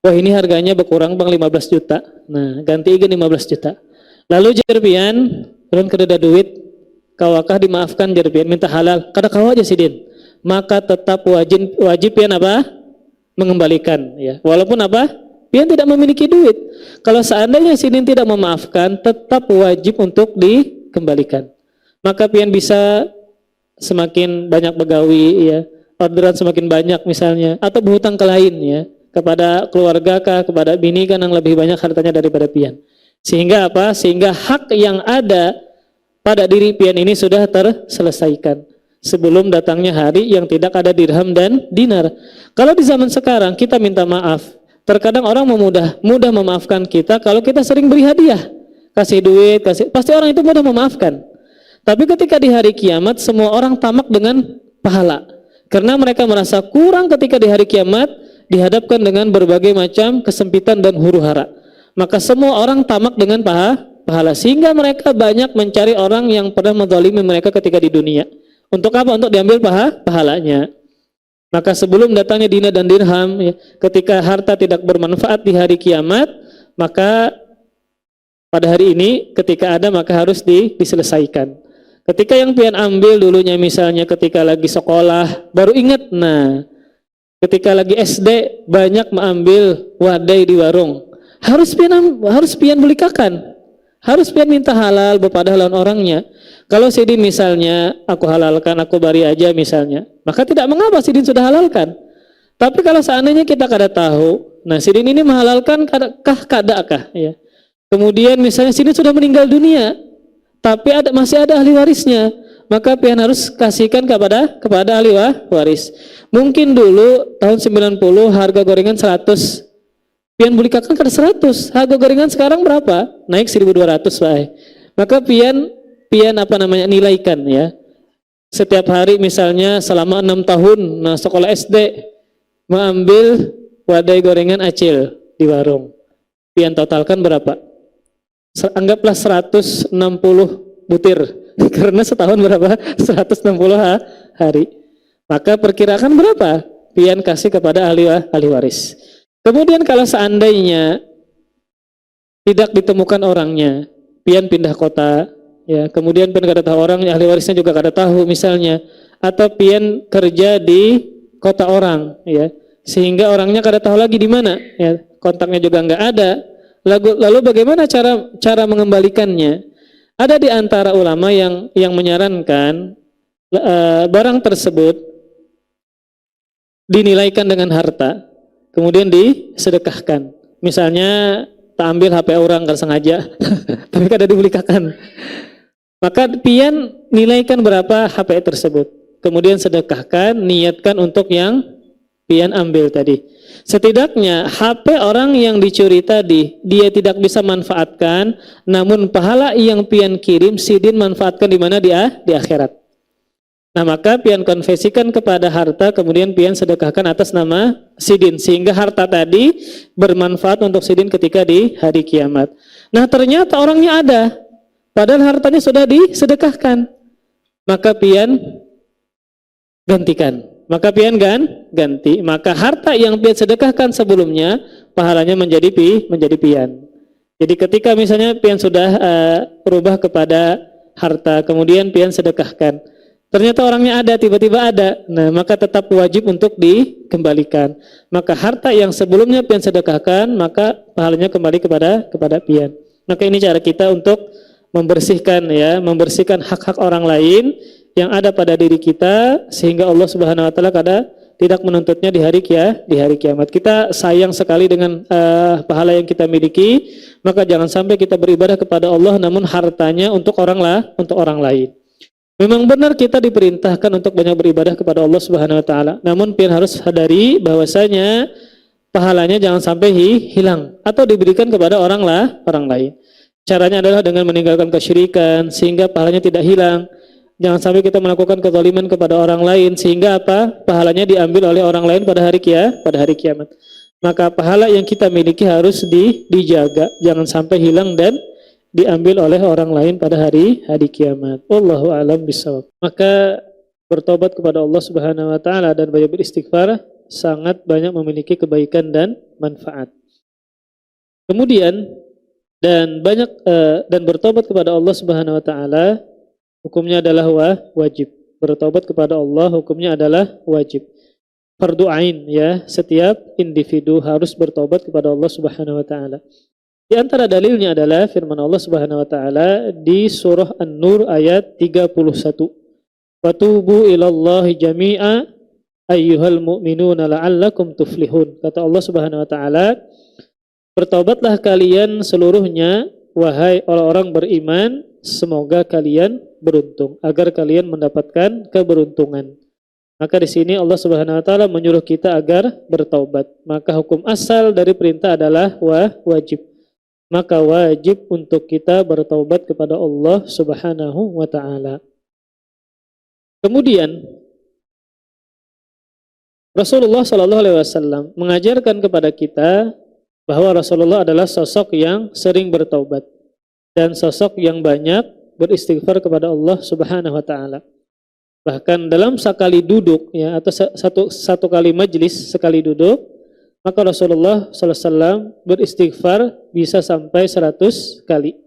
wah ini harganya berkurang bang 15 juta. Nah, ganti igen 15 juta. Lalu jar pian, belum kededa duit, kawakah dimaafkan jar pian, minta halal. Kada kawa aja sidin. Maka tetap wajib pian apa? Mengembalikan. Ya, walaupun apa? Pian tidak memiliki duit. Kalau seandainya sidin tidak memaafkan, tetap wajib untuk dikembalikan. Maka pian bisa semakin banyak begawi, ya, orderan semakin banyak misalnya, atau berhutang ke lain, ya, kepada keluarga kah, kepada bini kan yang lebih banyak hartanya daripada pian. Sehingga apa? Sehingga hak yang ada pada diri pian ini sudah terselesaikan sebelum datangnya hari yang tidak ada dirham dan dinar. Kalau di zaman sekarang kita minta maaf, terkadang orang mudah memaafkan kita kalau kita sering beri hadiah, kasih duit, pasti orang itu mudah memaafkan. Tapi ketika di hari kiamat semua orang tamak dengan pahala, karena mereka merasa kurang ketika di hari kiamat dihadapkan dengan berbagai macam kesempitan dan huru-hara. Maka semua orang tamak dengan pahala, sehingga mereka banyak mencari orang yang pernah menzalimi mereka ketika di dunia. Untuk apa? Untuk diambil pahalanya. Maka sebelum datangnya dinar dan dirham, ya, ketika harta tidak bermanfaat di hari kiamat, maka pada hari ini ketika ada maka harus diselesaikan. Ketika yang pian ambil dulunya misalnya ketika lagi sekolah, baru ingat, nah ketika lagi SD banyak mengambil wadai di warung, harus pian belikakan, harus pian minta halal bepada lawan orangnya. Kalau sidin misalnya aku halalkan, aku bari aja misalnya, maka tidak mengapa sidin sudah halalkan. Tapi kalau seandainya kita kada tahu, nah sidin ini menghalalkan kadakah, ya. Kemudian misalnya sidin sudah meninggal dunia, tapi masih ada ahli warisnya, maka pian harus kasihkan kepada ahli waris. Mungkin dulu tahun 90 harga gorengan 100, pian belikakan kada 100, harga gorengan sekarang berapa? Naik 1.200 Pak. Maka pian nilaikan, ya. Setiap hari misalnya selama 6 tahun nah sekolah SD mengambil wadai gorengan acil di warung, pian totalkan berapa? Anggaplah 160 butir karena setahun berapa? 160 hari. Maka perkirakan berapa? Pian kasih kepada ahli waris. Kemudian kalau seandainya tidak ditemukan orangnya, pian pindah kota, ya, kemudian pian kada tahu orangnya, ahli warisnya juga kada tahu misalnya, atau pian kerja di kota orang, ya, sehingga orangnya kada tahu lagi di mana, ya, kontaknya juga enggak ada. Lalu bagaimana cara mengembalikannya? Ada di antara ulama yang menyarankan barang tersebut dinilaikan dengan harta, kemudian disedekahkan. Misalnya tak ambil HP orang kan sengaja, tapi kada dibelikakan. Maka pian nilaikan berapa HP tersebut, kemudian sedekahkan, niatkan untuk yang pian ambil tadi. Setidaknya HP orang yang dicuri tadi dia tidak bisa manfaatkan, namun pahala yang pian kirim sidin manfaatkan di mana dia di akhirat. Nah maka pian konversikan kepada harta, kemudian pian sedekahkan atas nama sidin, sehingga harta tadi bermanfaat untuk sidin ketika di hari kiamat. Nah ternyata orangnya ada, padahal hartanya sudah disedekahkan, maka pian gantikan. Maka pian ganti, maka harta yang pian sedekahkan sebelumnya pahalanya menjadi pian. Jadi ketika misalnya pian sudah berubah kepada harta, kemudian pian sedekahkan, ternyata orangnya ada, tiba-tiba ada, nah maka tetap wajib untuk dikembalikan. Maka harta yang sebelumnya pian sedekahkan, maka pahalanya kembali kepada pian. Maka ini cara kita untuk membersihkan hak-hak orang lain yang ada pada diri kita, sehingga Allah Subhanahu wa taala tidak menuntutnya di hari kiamat. Kita sayang sekali dengan pahala yang kita miliki, maka jangan sampai kita beribadah kepada Allah namun hartanya untuk orang lain. Memang benar kita diperintahkan untuk banyak beribadah kepada Allah Subhanahu wa taala, namun pian harus sadari bahwasanya pahalanya jangan sampai hilang atau diberikan kepada orang lain. Caranya adalah dengan meninggalkan kesyirikan sehingga pahalanya tidak hilang. Jangan sampai kita melakukan kezaliman kepada orang lain sehingga pahalanya diambil oleh orang lain pada hari kiamat. maka pahala yang kita miliki harus dijaga, jangan sampai hilang dan diambil oleh orang lain pada hari kiamat. Wallahu a'lam bishawab. Maka bertobat kepada Allah Subhanahu wa taala dan banyak beristighfar sangat banyak memiliki kebaikan dan manfaat. Kemudian dan bertobat kepada Allah Subhanahu wa taala hukumnya adalah wajib. Bertobat kepada Allah hukumnya adalah wajib. Fardu ain, ya, setiap individu harus bertobat kepada Allah Subhanahu wa taala. Di antara dalilnya adalah firman Allah Subhanahu wa taala di surah An-Nur ayat 31. Watubu ilallahi jami'a ayyuhal mu'minuna la'allakum tuflihun. Kata Allah Subhanahu wa taala, bertobatlah kalian seluruhnya wahai orang-orang beriman, semoga kalian beruntung, agar kalian mendapatkan keberuntungan. Maka di sini Allah Subhanahu wa taala menyuruh kita agar bertaubat. Maka hukum asal dari perintah adalah wajib. Maka wajib untuk kita bertaubat kepada Allah Subhanahu wa taala. Kemudian Rasulullah sallallahu alaihi wasallam mengajarkan kepada kita bahwa Rasulullah adalah sosok yang sering bertaubat dan sosok yang banyak beristighfar kepada Allah Subhanahu wa taala. Bahkan dalam sekali duduk, ya, atau satu kali majlis, sekali duduk, maka Rasulullah sallallahu alaihi wasallam beristighfar bisa sampai 100 kali.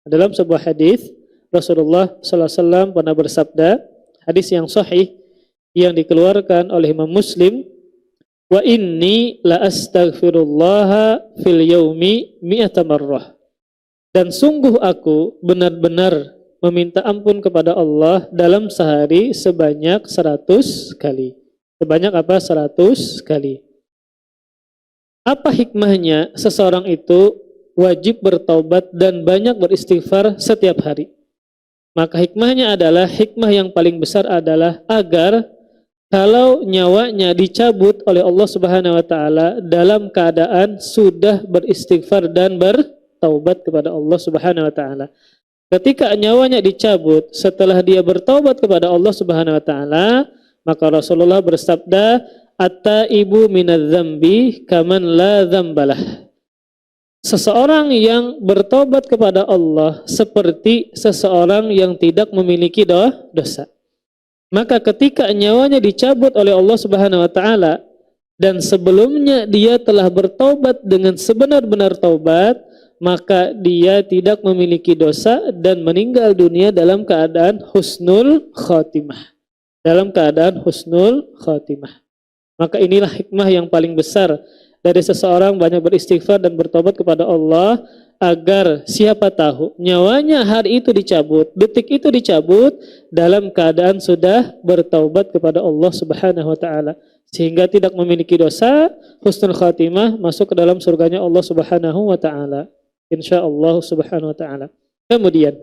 Dalam sebuah hadis Rasulullah sallallahu alaihi wasallam pernah bersabda, hadis yang sahih yang dikeluarkan oleh Imam Muslim, wa inni la astaghfirullah fil yaumi mi'ata marrah. Dan sungguh aku benar-benar meminta ampun kepada Allah dalam sehari sebanyak 100 kali. Sebanyak apa? 100 kali. Apa hikmahnya seseorang itu wajib bertaubat dan banyak beristighfar setiap hari? Maka hikmahnya adalah, hikmah yang paling besar adalah agar kalau nyawanya dicabut oleh Allah Subhanahu wa taala dalam keadaan sudah beristighfar dan bertaubat kepada Allah Subhanahu wa taala. Ketika nyawanya dicabut setelah dia bertaubat kepada Allah Subhanahu wa taala, maka Rasulullah bersabda, "At-taibu minadz-dzambi kaman la dzambalah." Seseorang yang bertobat kepada Allah seperti seseorang yang tidak memiliki dosa. Maka ketika nyawanya dicabut oleh Allah Subhanahu wa taala dan sebelumnya dia telah bertaubat dengan sebenar-benar taubat, maka dia tidak memiliki dosa dan meninggal dunia dalam keadaan husnul khatimah. Dalam keadaan husnul khatimah. Maka inilah hikmah yang paling besar dari seseorang banyak beristighfar dan bertobat kepada Allah, agar siapa tahu nyawanya hari itu dicabut, detik itu dicabut dalam keadaan sudah bertaubat kepada Allah Subhanahu wa taala, sehingga tidak memiliki dosa, husnul khatimah, masuk ke dalam surganya Allah Subhanahu wa taala, insyaallah Subhanahu wa taala. Kemudian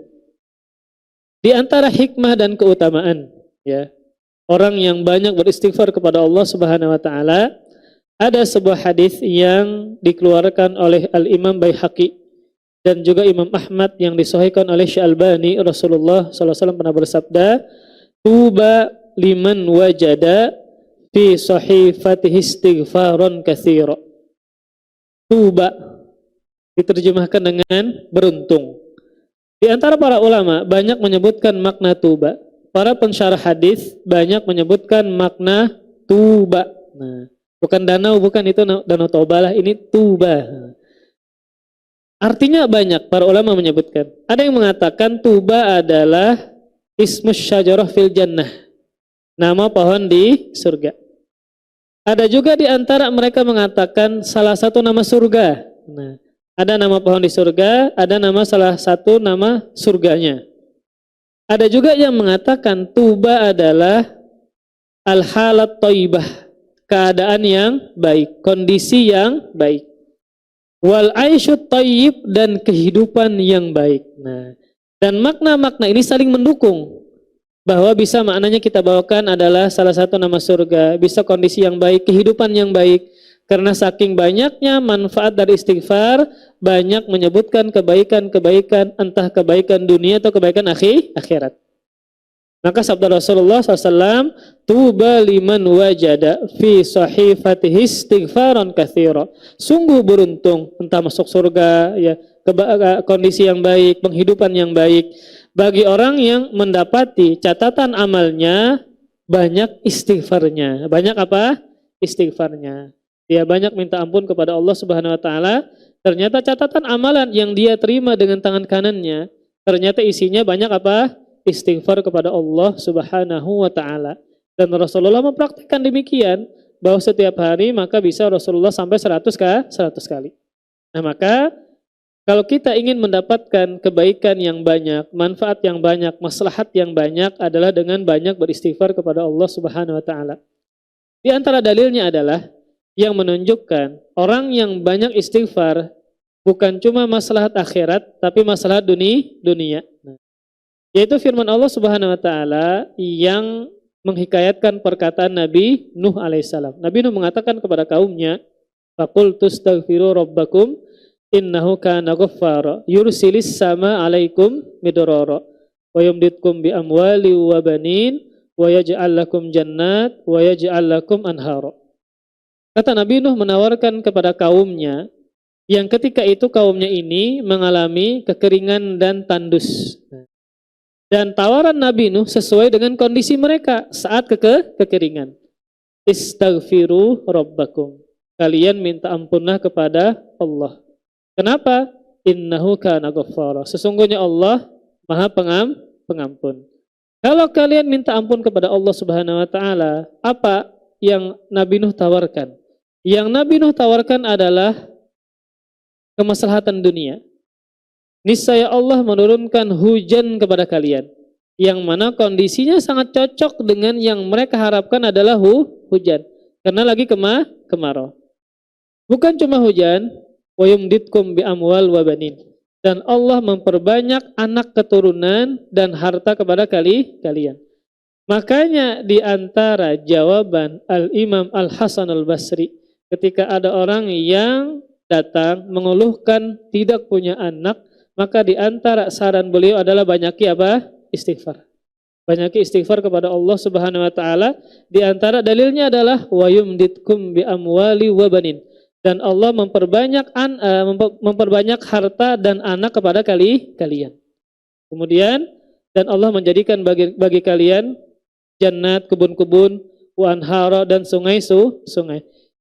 di antara hikmah dan keutamaan, ya, orang yang banyak beristighfar kepada Allah Subhanahu wa taala, ada sebuah hadis yang dikeluarkan oleh Al-Imam Baihaqi dan juga Imam Ahmad yang disahihkan oleh Syalbani. Rasulullah sallallahu alaihi wasallam pernah bersabda, "Tuba liman wajada fi sahifatihi istighfaran katsira." Tuba diterjemahkan dengan beruntung. Di antara para ulama banyak menyebutkan makna tuba. Para pensyarah hadis banyak menyebutkan makna tuba. Nah, bukan danau, bukan itu danau Toba, ini tuba. Artinya banyak para ulama menyebutkan. Ada yang mengatakan tuba adalah ismus syajarah fil jannah, nama pohon di surga. Ada juga di antara mereka mengatakan salah satu nama surga. Nah, ada nama pohon di surga, ada nama salah satu nama surganya. Ada juga yang mengatakan tuba adalah al-halat thayyibah, keadaan yang baik, kondisi yang baik. Wal aisyut thayyib, dan kehidupan yang baik. Nah, dan makna-makna ini saling mendukung, bahwa bisa maknanya kita bawakan adalah salah satu nama surga, bisa kondisi yang baik, kehidupan yang baik. Karena saking banyaknya manfaat dari istighfar, banyak menyebutkan kebaikan-kebaikan, entah kebaikan dunia atau kebaikan akhirat. Maka sabda Rasulullah SAW, tuba liman wajada fi sahifatihi istighfaran katsira. Sungguh beruntung, entah masuk surga, ya, kondisi yang baik, penghidupan yang baik, bagi orang yang mendapati catatan amalnya banyak istighfarnya. Banyak apa? Istighfarnya. Dia banyak minta ampun kepada Allah Subhanahu wa taala. Ternyata catatan amalan yang dia terima dengan tangan kanannya, ternyata isinya banyak apa? Istighfar kepada Allah Subhanahu wa taala. Dan Rasulullah mempraktikkan demikian, bahwa setiap hari maka bisa Rasulullah sampai 100 kali. Nah, maka kalau kita ingin mendapatkan kebaikan yang banyak, manfaat yang banyak, maslahat yang banyak adalah dengan banyak beristighfar kepada Allah Subhanahu wa taala. Di antara dalilnya adalah yang menunjukkan orang yang banyak istighfar bukan cuma maslahat akhirat tapi maslahat dunia. Yaitu firman Allah Subhanahu wa taala yang menghikayatkan perkataan Nabi Nuh alaihissalam. Nabi Nuh mengatakan kepada kaumnya, "Faqul tastaghfiru rabbakum innahu kana ghaffara yursilis sama alaikum midrara wa yumditkum bi amwali wa banin wa yaj'al lakum jannat wa yaj'al lakum anhara." Kata Nabi Nuh menawarkan kepada kaumnya yang ketika itu kaumnya ini mengalami kekeringan dan tandus. Dan tawaran Nabi Nuh sesuai dengan kondisi mereka saat kekeringan. Istaghfiru rabbakum. Kalian minta ampunlah kepada Allah. Kenapa? Innahu kana ghaffara. Sesungguhnya Allah Maha Pengampun. Kalau kalian minta ampun kepada Allah Subhanahu wa taala, apa yang Nabi Nuh tawarkan? Yang Nabi Nuh tawarkan adalah kemaslahatan dunia. Niscaya Allah menurunkan hujan kepada kalian, yang mana kondisinya sangat cocok dengan yang mereka harapkan adalah hujan, karena lagi kemarau. Bukan cuma hujan, wa yumditkum bi amwal wa banin, dan Allah memperbanyak anak keturunan dan harta kepada kalian. Makanya di antara jawaban Al-Imam Al-Hasan Al-Basri ketika ada orang yang datang mengeluhkan tidak punya anak, maka di antara saran beliau adalah banyaki apa? Istighfar. Banyaki istighfar kepada Allah Subhanahu wa taala. Di antara dalilnya adalah wa yumditkum bi amwali wa banin. Dan Allah memperbanyak harta dan anak kepada kalian. Kemudian dan Allah menjadikan bagi kalian jannat, kebun-kebun, wa anhara, dan sungai.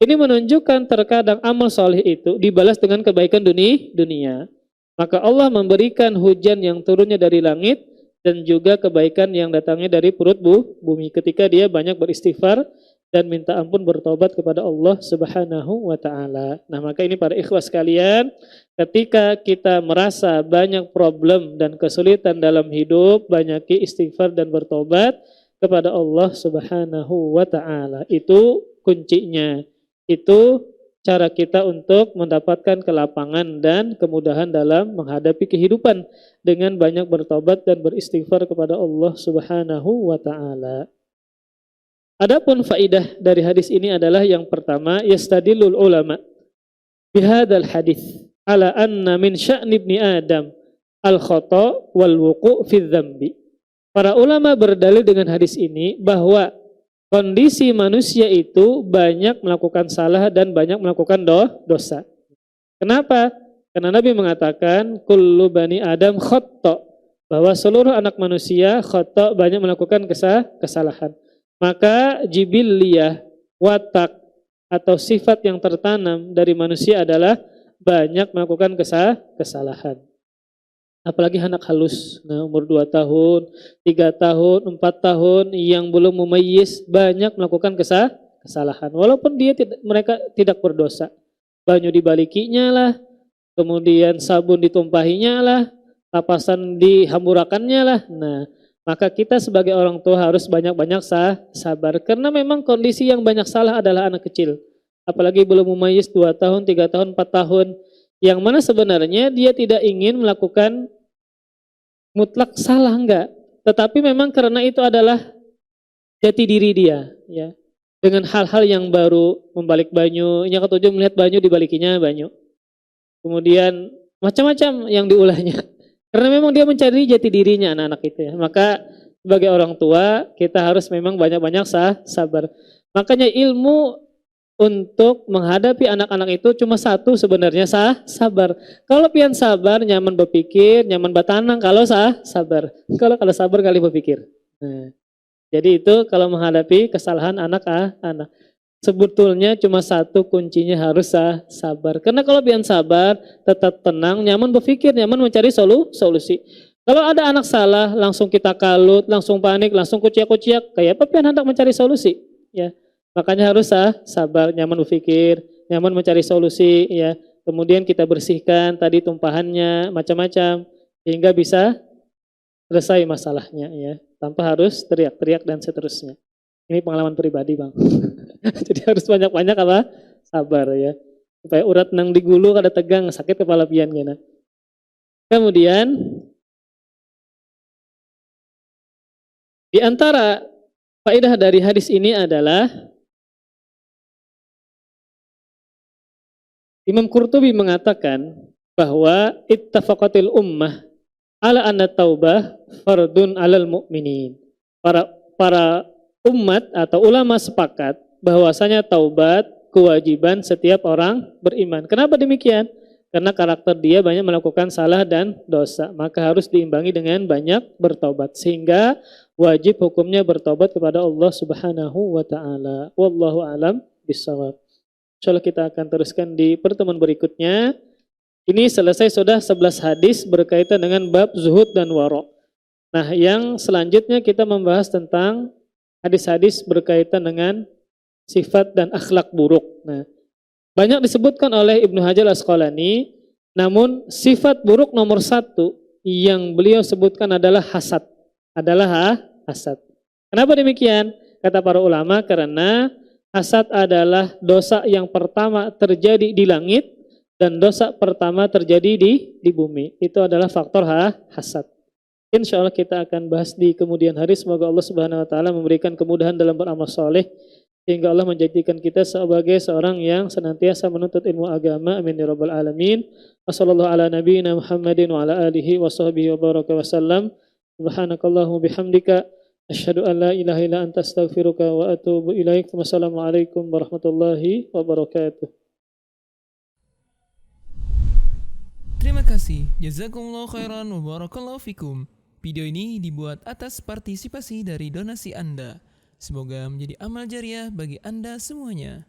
Ini menunjukkan terkadang amal soleh itu dibalas dengan kebaikan dunia. Maka Allah memberikan hujan yang turunnya dari langit dan juga kebaikan yang datangnya dari perut bumi ketika dia banyak beristighfar dan minta ampun bertobat kepada Allah Subhanahu wa taala. Nah, maka ini para ikhwas sekalian, ketika kita merasa banyak problem dan kesulitan dalam hidup, banyaki istighfar dan bertobat kepada Allah Subhanahu wa taala. Itu kuncinya. Itu cara kita untuk mendapatkan kelapangan dan kemudahan dalam menghadapi kehidupan dengan banyak bertobat dan beristighfar kepada Allah Subhanahu wa taala. Adapun faidah dari hadis ini adalah yang pertama, yastadillul ulama bihadzal hadis ala anna min sya'ni ibni Adam al-khata' wal wuqu' fi dzambi. Para ulama berdalil dengan hadis ini bahwa kondisi manusia itu banyak melakukan salah dan banyak melakukan dosa. Kenapa? Karena Nabi mengatakan kullu bani Adam khata', bahwa seluruh anak manusia khata', banyak melakukan kesalahan. Maka jibilliyah, watak atau sifat yang tertanam dari manusia adalah banyak melakukan kesalahan. Apalagi anak halus, nah umur 2 tahun, 3 tahun, 4 tahun yang belum mumayyiz banyak melakukan kesalahan. Walaupun mereka tidak berdosa. Banyu dibalikinya lah, kemudian sabun ditumpahinya lah, tapasan dihamburakannya lah. Nah, maka kita sebagai orang tua harus banyak-banyak sabar. Karena memang kondisi yang banyak salah adalah anak kecil. Apalagi belum mumayyiz 2 tahun, 3 tahun, 4 tahun. Yang mana sebenarnya dia tidak ingin melakukan mutlak salah, enggak. Tetapi memang karena itu adalah jati diri dia, ya. Dengan hal-hal yang baru, membalik banyu, yang ketujuh melihat banyu dibalikinya banyu. Kemudian macam-macam yang diulahnya. Karena memang dia mencari jati dirinya anak-anak itu, ya. Maka sebagai orang tua kita harus memang banyak-banyak sabar. Makanya ilmu untuk menghadapi anak-anak itu cuma satu sebenarnya, sabar. Kalau pian sabar, nyaman berpikir, nyaman batanang. Kalau sabar, kalau sabar kali berpikir. Nah, jadi itu kalau menghadapi kesalahan anak. Sebetulnya cuma satu kuncinya harus sabar. Karena kalau pian sabar, tetap tenang, nyaman berpikir, nyaman mencari solusi. Kalau ada anak salah, langsung kita kalut, langsung panik, langsung kuciak-kuciak. Kayak apa pian hendak mencari solusi? Ya. Makanya harus sabar, nyaman berpikir, nyaman mencari solusi, ya. Kemudian kita bersihkan tadi tumpahannya, macam-macam, sehingga bisa selesai masalahnya, ya. Tanpa harus teriak-teriak dan seterusnya. Ini pengalaman pribadi, Bang. Jadi harus banyak-banyak apa? Sabar, ya. Supaya urat nang digulu kada tegang, sakit kepala pian gana. Kemudian di antara faedah dari hadis ini adalah Imam Qurtubi mengatakan bahwa ittafaqatil ummah ala anna taubah fardun alal mu'minin. Para umat atau ulama sepakat bahwasanya taubat kewajiban setiap orang beriman. Kenapa demikian? Karena karakter dia banyak melakukan salah dan dosa, maka harus diimbangi dengan banyak bertobat, sehingga wajib hukumnya bertobat kepada Allah Subhanahu wa taala. Wallahu alam bissawab. Insyaallah kita akan teruskan di pertemuan berikutnya. Ini selesai sudah 11 hadis berkaitan dengan bab zuhud dan wara'. Nah, yang selanjutnya kita membahas tentang hadis-hadis berkaitan dengan sifat dan akhlak buruk. Nah, banyak disebutkan oleh Ibnu Hajar Al-Asqalani, namun sifat buruk nomor 1 yang beliau sebutkan adalah hasad. Hasad. Kenapa demikian? Kata para ulama, karena hasad adalah dosa yang pertama terjadi di langit dan dosa pertama terjadi di bumi. Itu adalah faktor hasad. Insya Allah kita akan bahas di kemudian hari. Semoga Allah Subhanahu Wa Taala memberikan kemudahan dalam beramal soleh, sehingga Allah menjadikan kita sebagai seorang yang senantiasa menuntut ilmu agama. Amin ya rabbal alamin. Wassallallahu ala nabiyyina Muhammadin wa ala alihi wa sahbihi wa baraka wa sallam. Subhanakallahumma bihamdika asyhadu an la ilaha illa anta astaghfiruka wa atubu ilaik. Wassalamualaikum warahmatullahi wabarakatuh. Terima kasih. Jazakumullah khairan wa barakallahu fikum. Video ini dibuat atas partisipasi dari donasi Anda. Semoga menjadi amal jariah bagi Anda semuanya.